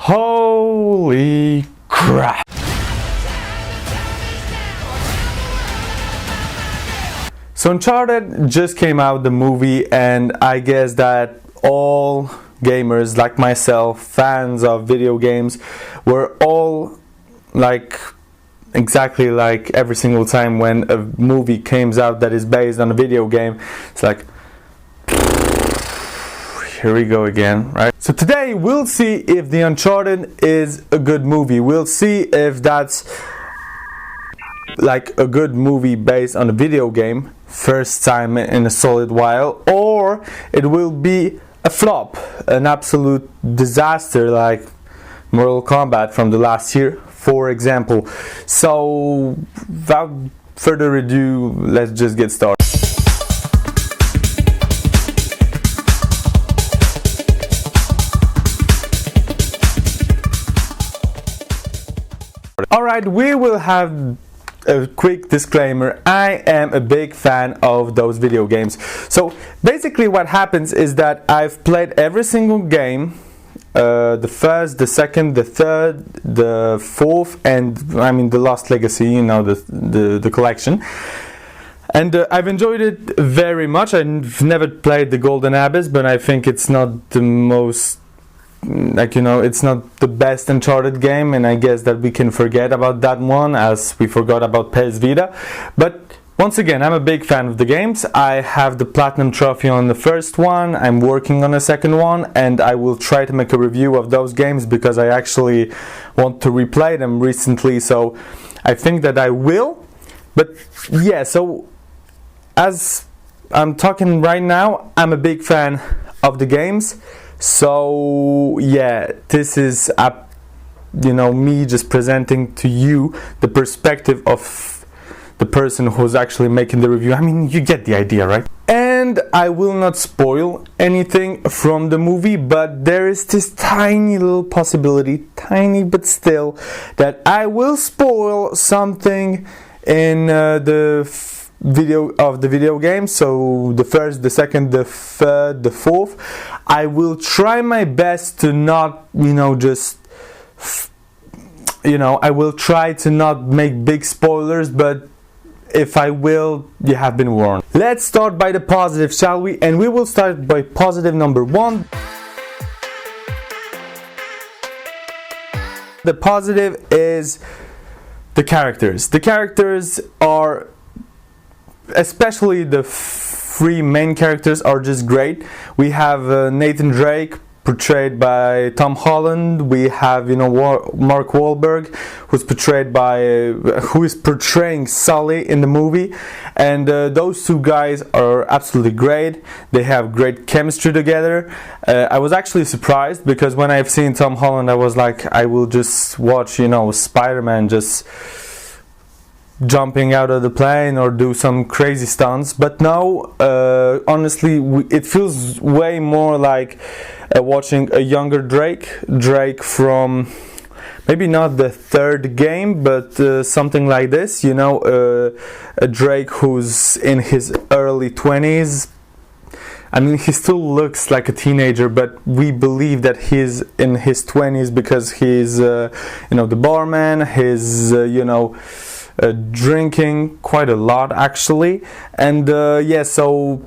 Holy crap! So Uncharted just came out, the movie, and I guess that all gamers like myself, fans of video games, were all like exactly like every single time when a movie comes out that is based on a video game, it's like, here we go again, right? So today we'll see if the Uncharted is a good movie. We'll see if that's like a good movie based on a video game, first time in a solid while, or it will be a flop, an absolute disaster like Mortal Kombat from the last year, for example. So without further ado, let's just get started. Alright, we will have a quick disclaimer. I am a big fan of those video games. So basically what happens is that I've played every single game, the first, the second, the third, the fourth, and I mean the Lost Legacy, you know, the collection. And I've enjoyed it very much. I've never played the Golden Abyss, but I think it's not the most, like, you know, it's not the best Uncharted game, and I guess that we can forget about that one as we forgot about PS Vita. But once again, I'm a big fan of the games. I have the Platinum Trophy on the first one, I'm working on the second one, and I will try to make a review of those games because I actually want to replay them recently, so I think that I will. But yeah, so as I'm talking right now, I'm a big fan of the games. So yeah, this is you know, me just presenting to you the perspective of the person who's actually making the review. I mean, you get the idea, right? And I will not spoil anything from the movie, but there is this tiny little possibility, tiny but still, that I will spoil something in the video game. So the first, the second, the third, the fourth, I will try my best to not, you know, just, you know, I will try to not make big spoilers, but if I will, you have been warned. Let's start by the positive, shall we? And we will start by positive number one. The positive is the characters. The characters are, especially the three main characters, are just great. We have Nathan Drake, portrayed by Tom Holland. We have, you know, Mark Wahlberg, who is portraying Sully in the movie, and those two guys are absolutely great. They have great chemistry together. I was actually surprised because when I've seen Tom Holland, I was like, I will just watch, you know, Spider-Man just jumping out of the plane or do some crazy stunts, but no, honestly, it feels way more like watching a younger Drake from maybe not the third game, but something like this, you know, a Drake who's in his early 20s. I mean, he still looks like a teenager, but we believe that he's in his 20s because he's, you know, the barman, he's, you know, drinking quite a lot actually, and yeah, so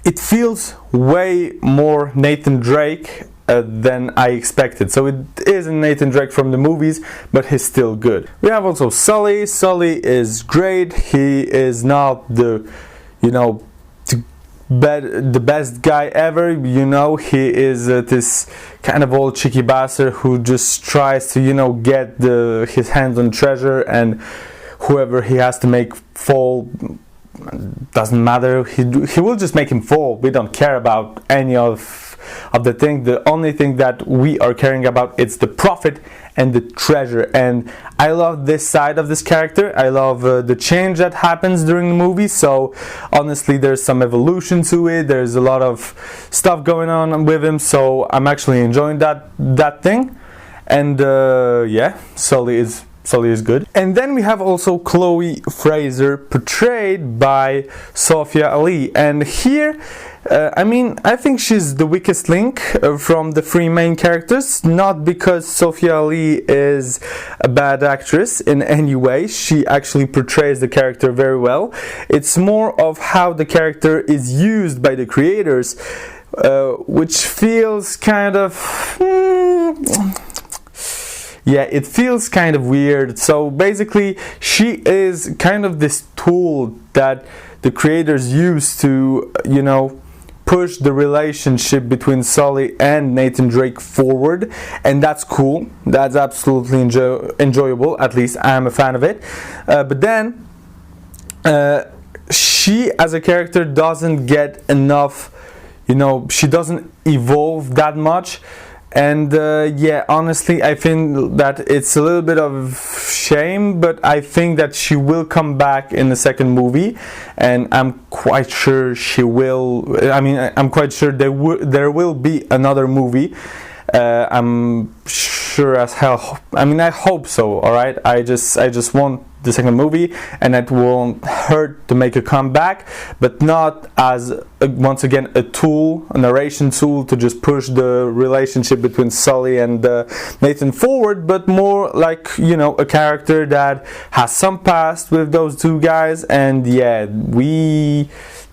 it feels way more Nathan Drake than I expected. So it isn't Nathan Drake from the movies, but he's still good. We have also Sully. Sully is great. He is not the, you know, the best guy ever, you know. He is this kind of old cheeky bastard who just tries to, you know, get his hands on treasure, and whoever he has to make fall, doesn't matter. He will just make him fall. We don't care about any of the thing. The only thing that we are caring about is the profit and the treasure. And I love this side of this character. I love the change that happens during the movie. So honestly, there's some evolution to it. There's a lot of stuff going on with him. So I'm actually enjoying that thing. And yeah, Sully is Sully is good. And then we have also Chloe Fraser, portrayed by Sophia Ali. And here, I think she's the weakest link from the three main characters. Not because Sophia Ali is a bad actress in any way. She actually portrays the character very well. It's more of how the character is used by the creators, which feels kind of... yeah, it feels kind of weird. So basically, she is kind of this tool that the creators use to, push the relationship between Sully and Nathan Drake forward, and that's cool. That's absolutely enjoyable. At least I'm a fan of it. But then, she as a character doesn't get enough. She doesn't evolve that much. And honestly, I think that it's a little bit of shame, but I think that she will come back in the second movie, and I'm quite sure she will. I'm quite sure there will be another movie. I'm sure as hell. I hope so. All right. I just want the second movie, and it won't hurt to make a comeback, but not as once again a tool, a narration tool to just push the relationship between Sully and Nathan forward, but more like a character that has some past with those two guys, and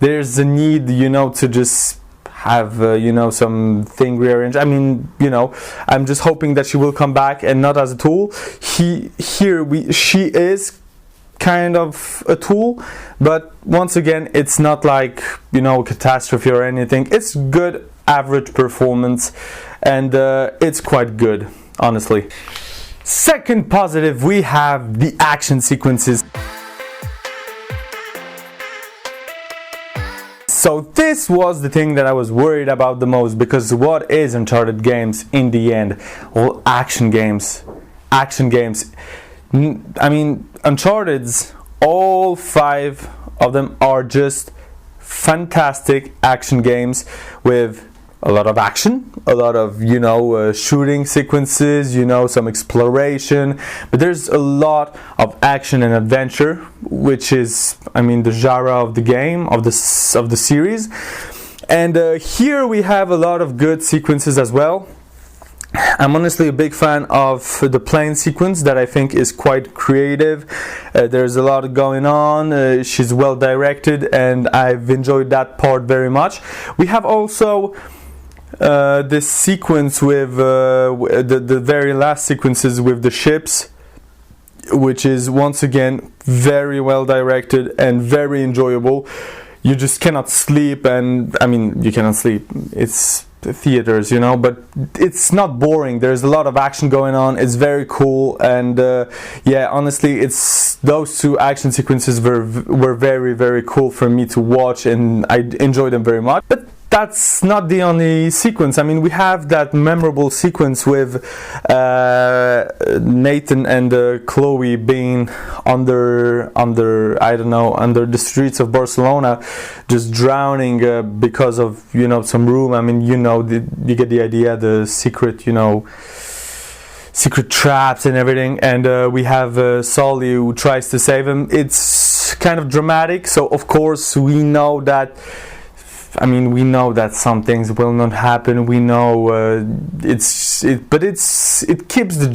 there's a need to just have something rearranged. I'm just hoping that she will come back and not as a tool. She is kind of a tool, but once again, it's not like a catastrophe or anything. It's good average performance, and it's quite good, honestly. Second positive, we have the action sequences. So this was the thing that I was worried about the most, because what is Uncharted games in the end? Well, action games. Uncharted's, all 5 of them are just fantastic action games with a lot of action, a lot of shooting sequences, some exploration, but there's a lot of action and adventure, which is the genre of the game, of the series. And here we have a lot of good sequences as well. I'm honestly a big fan of the plane sequence that I think is quite creative. There's a lot going on. She's well directed, and I've enjoyed that part very much. We have also this sequence with the very last sequences with the ships, which is once again very well directed and very enjoyable. You just cannot sleep, and you cannot sleep. It's theaters, but it's not boring. There's a lot of action going on. It's very cool, and honestly, it's those 2 action sequences were very, very cool for me to watch, and I enjoyed them very much. But that's not the only sequence. We have that memorable sequence with Nathan and Chloe being under the streets of Barcelona, just drowning because of some room. You get the idea, the secret traps and everything. And we have Sully who tries to save him. It's kind of dramatic, so of course we know that. We know that some things will not happen. We know it keeps the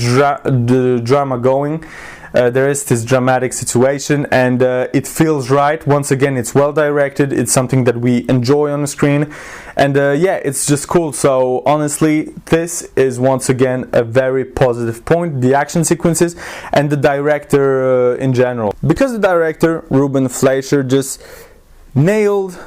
drama going. There is this dramatic situation, and it feels right. Once again, it's well directed. It's something that we enjoy on the screen, and it's just cool. So honestly, this is once again a very positive point: the action sequences and the director in general, because the director Ruben Fleischer just nailed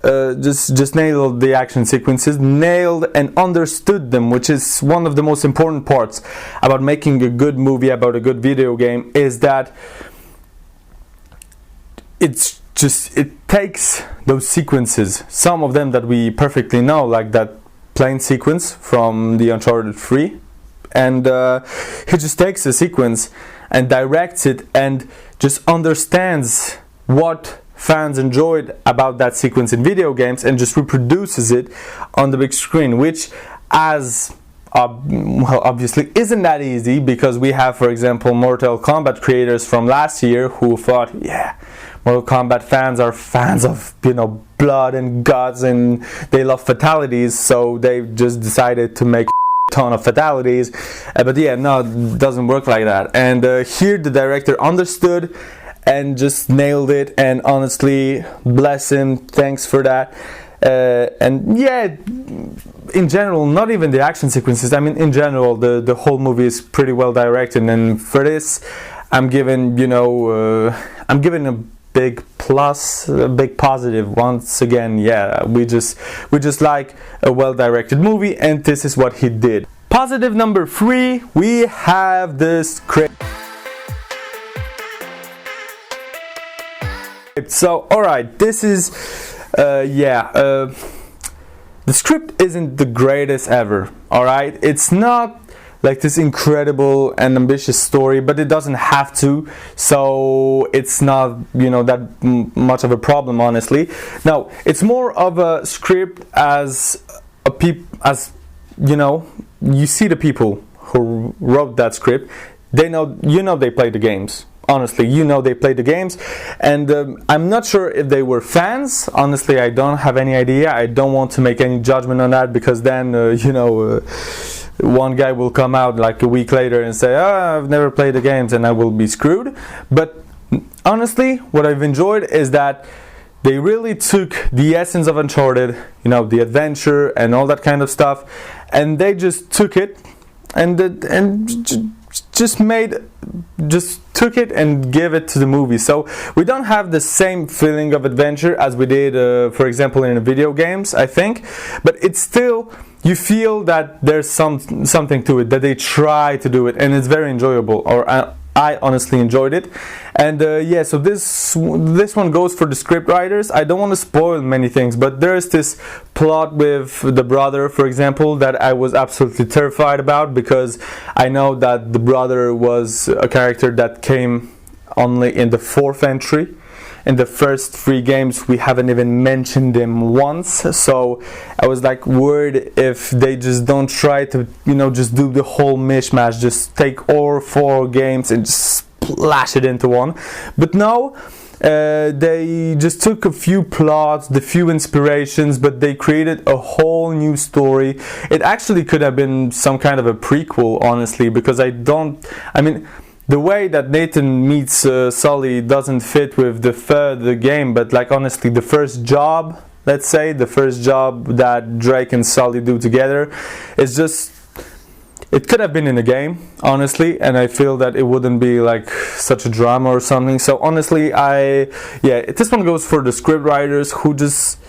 the action sequences, nailed and understood them, which is one of the most important parts about making a good movie, about a good video game, is that it takes those sequences, some of them that we perfectly know, like that plane sequence from the Uncharted 3, and he just takes a sequence and directs it and just understands what fans enjoyed about that sequence in video games and just reproduces it on the big screen, which, as well, obviously isn't that easy, because we have, for example, Mortal Kombat creators from last year who thought, yeah, Mortal Kombat fans are fans of, blood and guts, and they love fatalities, so they just decided to make a ton of fatalities. But yeah, no, it doesn't work like that. And here the director understood and just nailed it, and honestly, bless him, thanks for that. And yeah, in general, not even the action sequences, I mean in general, the whole movie is pretty well directed, and for this I'm giving a big plus, a big positive. Once again, yeah, we just like a well directed movie, and this is what he did. Positive number 3, we have the script. So alright, this is the script isn't the greatest ever, alright? It's not like this incredible and ambitious story, but it doesn't have to, so it's not, that much of a problem, honestly. No, it's more of a script as you see the people who wrote that script, they know, they play the games. Honestly, they played the games, and I'm not sure if they were fans. Honestly, I don't have any idea. I don't want to make any judgment on that, because then, one guy will come out like a week later and say, oh, I've never played the games, and I will be screwed. But honestly, what I've enjoyed is that they really took the essence of Uncharted, the adventure and all that kind of stuff, and they just took it just took it and gave it to the movie. So we don't have the same feeling of adventure as we did, for example, in the video games, I think, but it's still, you feel that there's something to it, that they try to do it, and it's very enjoyable, or I honestly enjoyed it. And so this one goes for the script writers. I don't want to spoil many things, but there is this plot with the brother, for example, that I was absolutely terrified about, because I know that the brother was a character that came only in the 4th entry. In the first 3 games we haven't even mentioned him once, so I was like worried if they just don't try to just do the whole mishmash, just take all 4 games and just splash it into one. But no, they just took a few plots, the few inspirations, but they created a whole new story. It actually could have been some kind of a prequel, honestly, because the way that Nathan meets Sully doesn't fit with the third game, but like honestly, the first job, let's say, the first job that Drake and Sully do together is just, it could have been in a game, honestly, and I feel that it wouldn't be like such a drama or something. So honestly, this one goes for the script writers who just,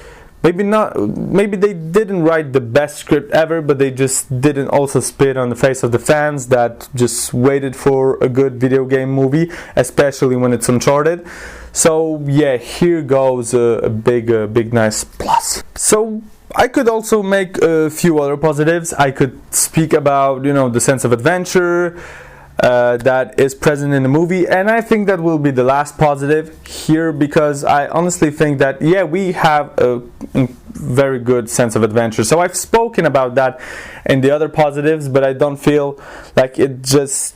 maybe they didn't write the best script ever, but they just didn't also spit on the face of the fans that just waited for a good video game movie, especially when it's Uncharted. So yeah, here goes a big nice plus. So I could also make a few other positives. I could speak about the sense of adventure that is present in the movie, and I think that will be the last positive here, because I honestly think that we have a very good sense of adventure. So I've spoken about that in the other positives, but I don't feel like it just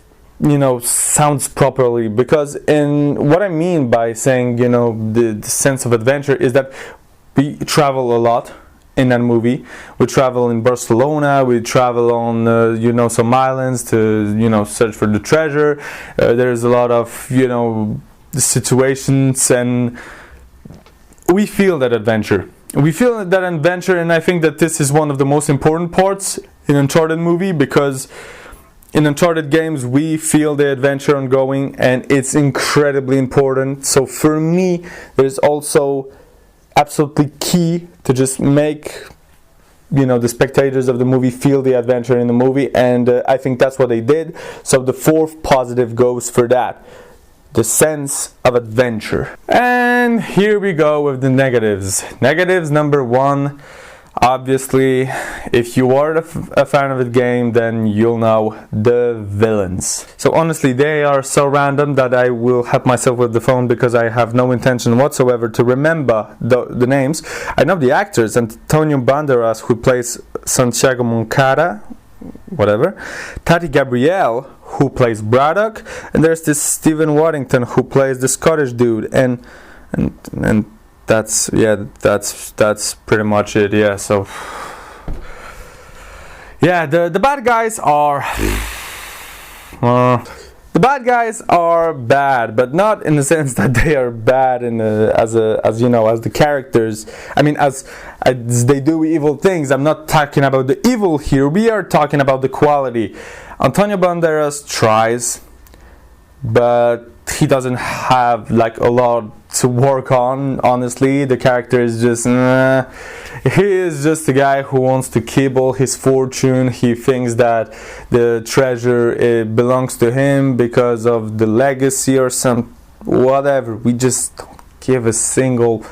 sounds properly, because in what I mean by saying the sense of adventure is that we travel a lot in that movie. We travel in Barcelona, we travel on some islands to search for the treasure. There's a lot of situations, and we feel that adventure. And I think that this is one of the most important parts in Uncharted movie, because in Uncharted games we feel the adventure ongoing, and it's incredibly important. So for me, there's also absolutely key to just make the spectators of the movie feel the adventure in the movie, and I think that's what they did. So the 4th positive goes for that, the sense of adventure. And here we go with the negatives. Negatives number 1. Obviously, if you are a fan of the game, then you'll know the villains. So honestly, they are so random that I will help myself with the phone, because I have no intention whatsoever to remember the names. I know the actors: Antonio Banderas, who plays Santiago Moncada, whatever. Tati Gabrielle, who plays Braddock, and there's this Stephen Waddington who plays the Scottish dude, and that's pretty much it. Yeah, so yeah, the bad guys are the bad guys are bad, but not in the sense that they are bad as the characters. I mean, as they do evil things. I'm not talking about the evil here. We are talking about the quality. Antonio Banderas tries, but he doesn't have like a lot to work on. Honestly, the character is just he is just a guy who wants to keep all his fortune. He thinks that the treasure belongs to him because of the legacy or some whatever. We just don't give a single,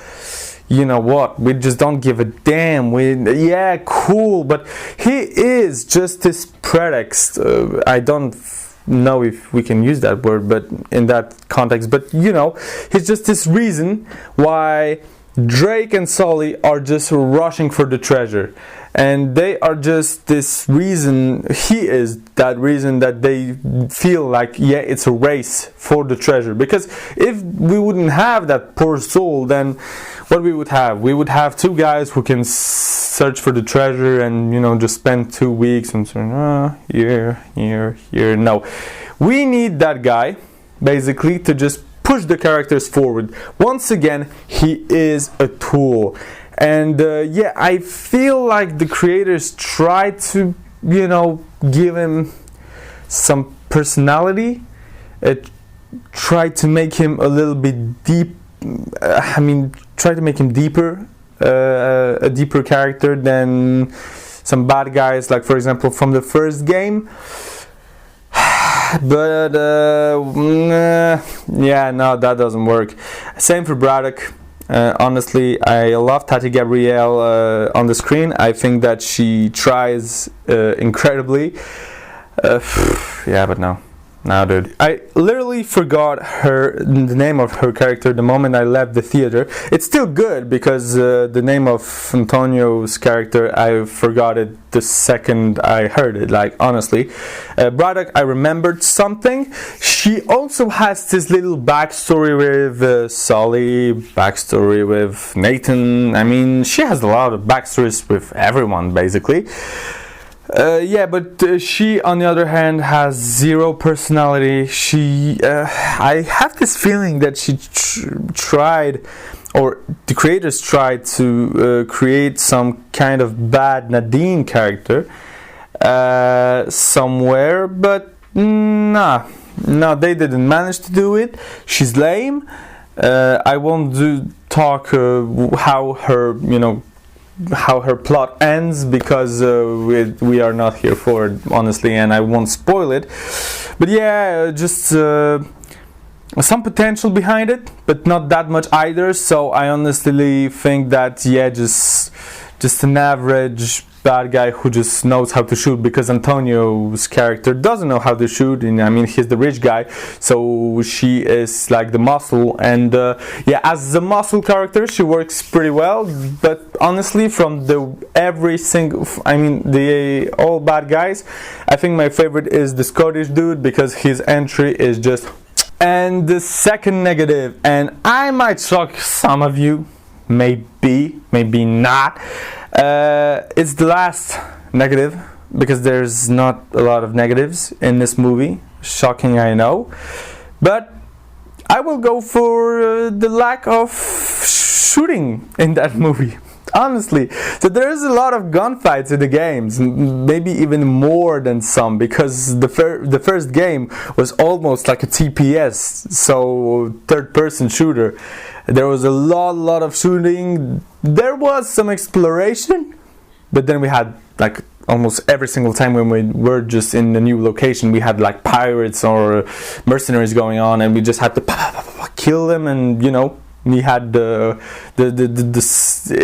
you know what, we just don't give a damn. Yeah, cool, but he is just this pretext. I don't know if we can use that word, but in that context, but you know, he's just this reason why Drake and Sully are just rushing for the treasure, and they are just this reason. He is that reason that they feel like, yeah, it's a race for the treasure. Because if we wouldn't have that poor soul, then what we would have two guys who can search for the treasure and, you know, just spend 2 weeks and say, here. No, we need that guy basically to just push the characters forward. Once again, he is a tool. And yeah, I feel like the creators try to, you know, give him some personality. Try to make him a little bit deep. Try to make him deeper, a deeper character than some bad guys, like for example from the first game. But yeah, no, that doesn't work. Same for Braddock. Honestly, I love Tati Gabrielle on the screen. I think that she tries incredibly. Yeah, but no, dude. I literally forgot the name of her character the moment I left the theater. It's still good because the name of Antonio's character, I forgot it the second I heard it. Like, honestly, Braddock, I remembered something. She also has this little backstory with Sully, backstory with Nathan. I mean, she has a lot of backstories with everyone, basically. Yeah, but she, on the other hand, has zero personality. I have this feeling that she tried, or the creators tried to create some kind of bad Nadine character somewhere, but no, they didn't manage to do it. She's lame. I won't talk how her plot ends, because we are not here for it, honestly, and I won't spoil it. But yeah, just some potential behind it, but not that much either. So I honestly think that, yeah, just an average bad guy who just knows how to shoot, because Antonio's character doesn't know how to shoot, and I mean, he's the rich guy, so she is like the muscle, and yeah, as the muscle character she works pretty well. But honestly, from the all bad guys, I think my favorite is the Scottish dude, because his entry is just. And the second negative, and I might shock some of you, maybe not, it's the last negative, because there's not a lot of negatives in this movie. Shocking, I know, but I will go for the lack of shooting in that movie. Honestly, so there's a lot of gunfights in the games, maybe even more than some, because the first game was almost like a TPS, so third-person shooter. There was a lot of shooting. There was some exploration, but then we had like almost every single time when we were just in a new location, we had like pirates or mercenaries going on, and we just had to kill them, and you know. We had it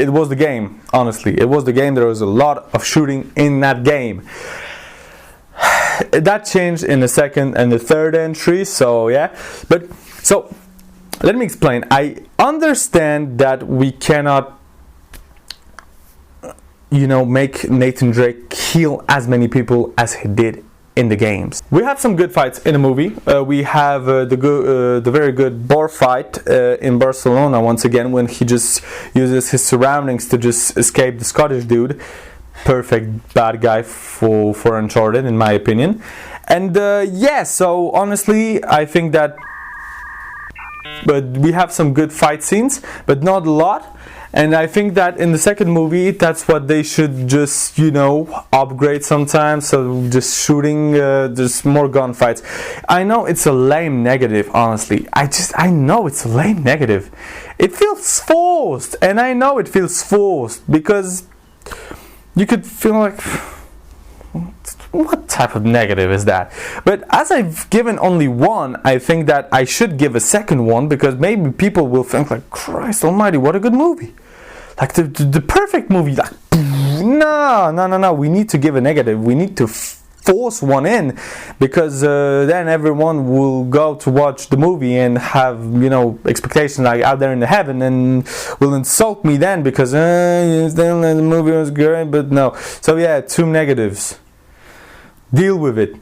was the game, honestly. It was the game. There was a lot of shooting in that game. That changed in the second and the third entry, so yeah. But, so, let me explain. I understand that we cannot, make Nathan Drake kill as many people as he did in the games. We have some good fights in the movie. We have the very good bar fight in Barcelona once again, when he just uses his surroundings to just escape the Scottish dude. Perfect bad guy for Uncharted, in my opinion. And so honestly, I think that we have some good fight scenes, but not a lot. And I think that in the second movie, that's what they should just, upgrade sometimes. So just shooting, just more gunfights. I know it's a lame negative, honestly. I know it's a lame negative. It feels forced, and I know it feels forced because you could feel like, what type of negative is that? But as I've given only one, I think that I should give a second one, because maybe people will think like, Christ almighty, what a good movie. Like the perfect movie. Like, no, we need to give a negative. We need to force one in, because then everyone will go to watch the movie and have expectations like out there in the heaven, and will insult me then because the movie was great, but no. So yeah, 2 negatives. Deal with it.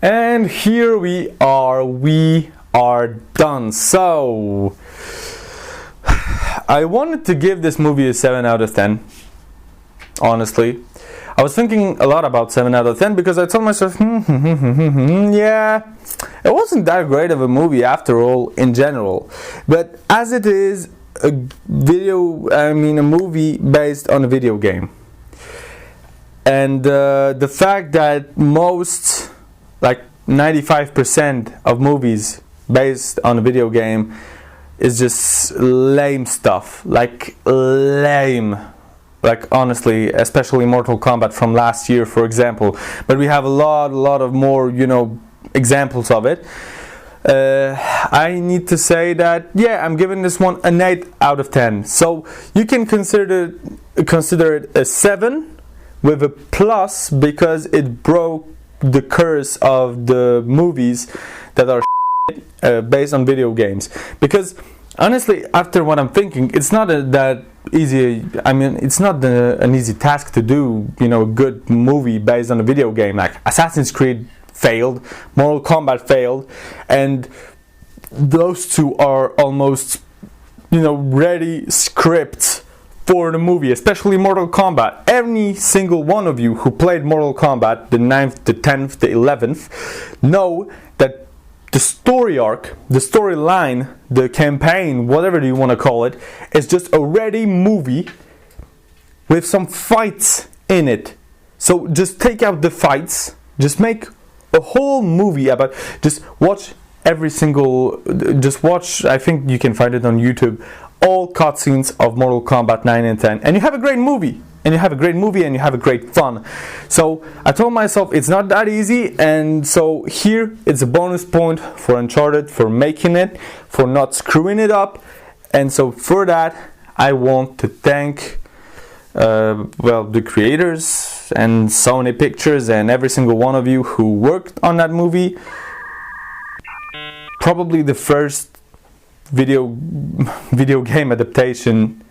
And here we are done. So I wanted to give this movie a 7 out of 10. Honestly, I was thinking a lot about 7 out of 10 because I told myself, yeah, it wasn't that great of a movie after all in general. But as it is a movie based on a video game, and the fact that most, like 95% of movies based on a video game is just lame stuff, like lame. Like honestly, especially Mortal Kombat from last year, for example. But we have a lot of more, examples of it. I need to say that, yeah, I'm giving this one an 8 out of 10. So you can consider it a 7 with a plus, because it broke the curse of the movies that are based on video games. Because honestly, after what I'm thinking, it's not that easy. It's not an easy task to do, a good movie based on a video game. Like Assassin's Creed failed, Mortal Kombat failed, and those two are almost, ready scripts for the movie, especially Mortal Kombat. Every single one of you who played Mortal Kombat, the 9th, the 10th, the 11th, know that the story arc, the storyline, the campaign, whatever you want to call it, is just a ready movie with some fights in it. So just take out the fights, just make a whole movie about, just watch, I think you can find it on YouTube, all cutscenes of Mortal Kombat 9 and 10, and you have a great movie. And you have a great fun. So I told myself it's not that easy, and so here it's a bonus point for Uncharted, for making it, for not screwing it up. And so for that, I want to thank the creators and Sony Pictures and every single one of you who worked on that movie. Probably the first video game adaptation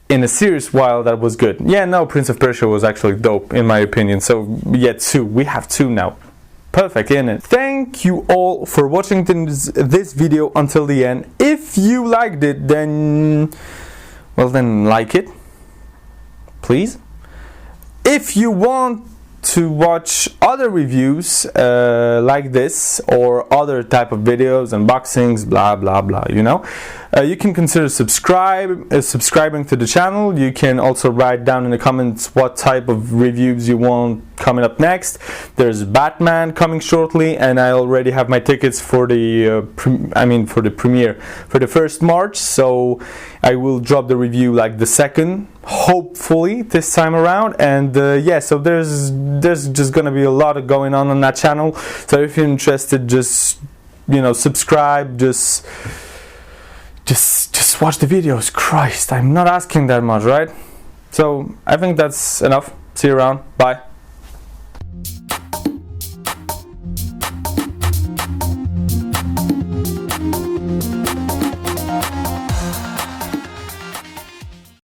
in a serious while that was good. Yeah, no, Prince of Persia was actually dope in my opinion. So yeah, 2. We have 2 now. Perfect, isn't it? Thank you all for watching this video until the end. If you liked it, then like it, please. If you want to watch other reviews like this, or other type of videos, unboxings, blah blah blah, you can consider subscribing to the channel. You can also write down in the comments what type of reviews you want coming up next. There's Batman coming shortly, and I already have my tickets for the premiere for the 1st March, so I will drop the review like the 2nd, hopefully this time around. And so there's just gonna be a lot going on that channel. So if you're interested, just subscribe, just watch the videos. Christ, I'm not asking that much, right? So I think that's enough. See you around. Bye.